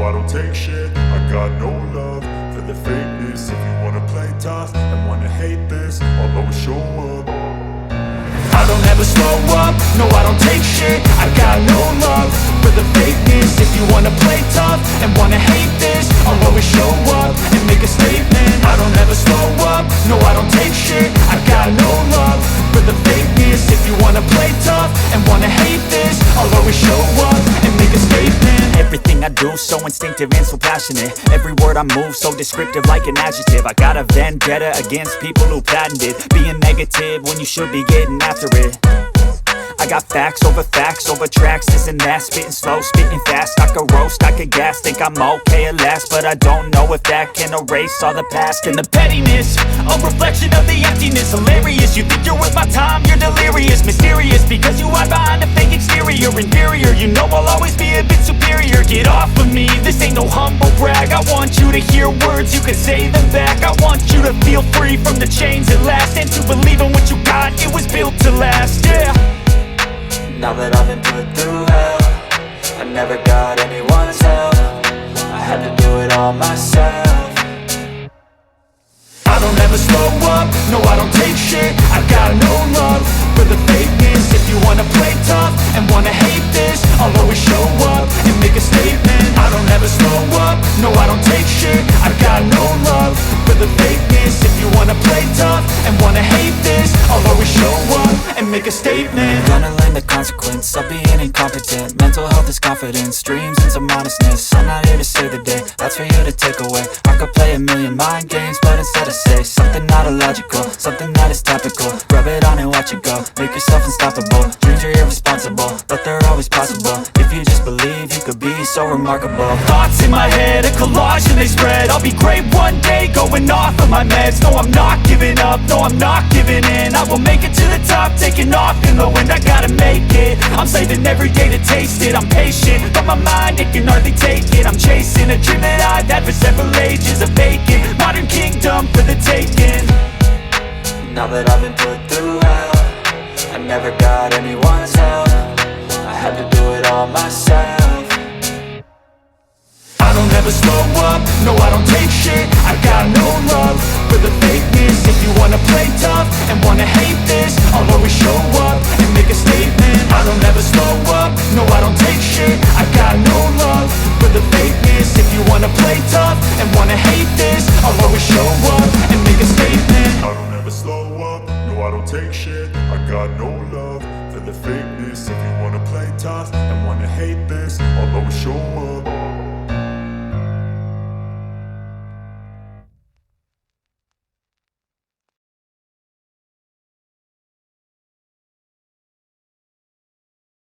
No, I don't take shit, I got no love for the fakeness. If you wanna play tough and wanna hate this, I'll always show up. I don't ever slow up, no I don't take shit, I got no love for the fakeness. If you wanna play tough and wanna hate this, I'll always show up and make a statement. I don't ever slow up, no I don't take shit, I got no love for the fakeness. If you wanna play tough and wanna hate this, I'll always show up and make a statement. Everything I do so instinctive and so passionate. Every word I move so descriptive like an adjective. I got a vendetta against people who patented being negative when you should be getting after it. I got facts over tracks, this and that. Spitting slow, spitting fast. I could roast, I could gas. Think I'm okay at last, but I don't know if that can erase all the past. And the pettiness, a reflection of the emptiness. Hilarious, you think you're worth my time, you're delirious. Mysterious, because you hide behind a fake exterior. Inferior, you know I'll always be a bit superior. Get off of me, this ain't no humble brag. I want you to hear words, you can say them back. I want you to feel free from the chains at last, and to believe in what you got, it was built to last, yeah. Now that I've been put through hell, I never got anyone's help. I had to do it all myself. I don't ever slow up, no I don't take shit, I got no love for the fakeness. If you wanna play tough and wanna hate this, I'll always show up and make a statement. I don't ever slow up, no I don't take shit, I got no love for the fakeness. If you wanna play tough and wanna hate this, I'll always show up and make a statement. Gonna learn the consequence of being incompetent. Mental health is confidence, dreams and some honestness. I'm not here to save the day, that's for you to take away. I could play a million mind games, but instead I say something not illogical, something that is topical. Rub it on and watch it go, make yourself unstoppable. Dreams are irresponsible, but they're always possible. If you just believe, you could be so remarkable. Thoughts in my head, a collage and they spread. I'll be great one day, going off of my meds. No, I'm not giving up, no, I'm not giving in. I will make it to the top, taking off in the wind. I gotta make it, I'm saving every day to taste it. I'm patient, but my mind, it can hardly take it. I'm chasing a dream that I've had for several ages. A vacant, modern kingdom for the taking. Now that I've been put through hell, I never got anyone's help. I had to do it all myself. I don't ever slow up, no I don't take shit, I got no love for the fakeness. If you wanna play tough and wanna hate this, I'll always show up and make a statement. I don't ever slow up, no I don't take shit, I got no love for the fakeness. If you wanna play tough and wanna hate this, I'll always show up and make a statement. I don't ever slow up, no I don't take shit, I got no love for the fakeness. If you wanna play tough and wanna hate this, I'll always show up.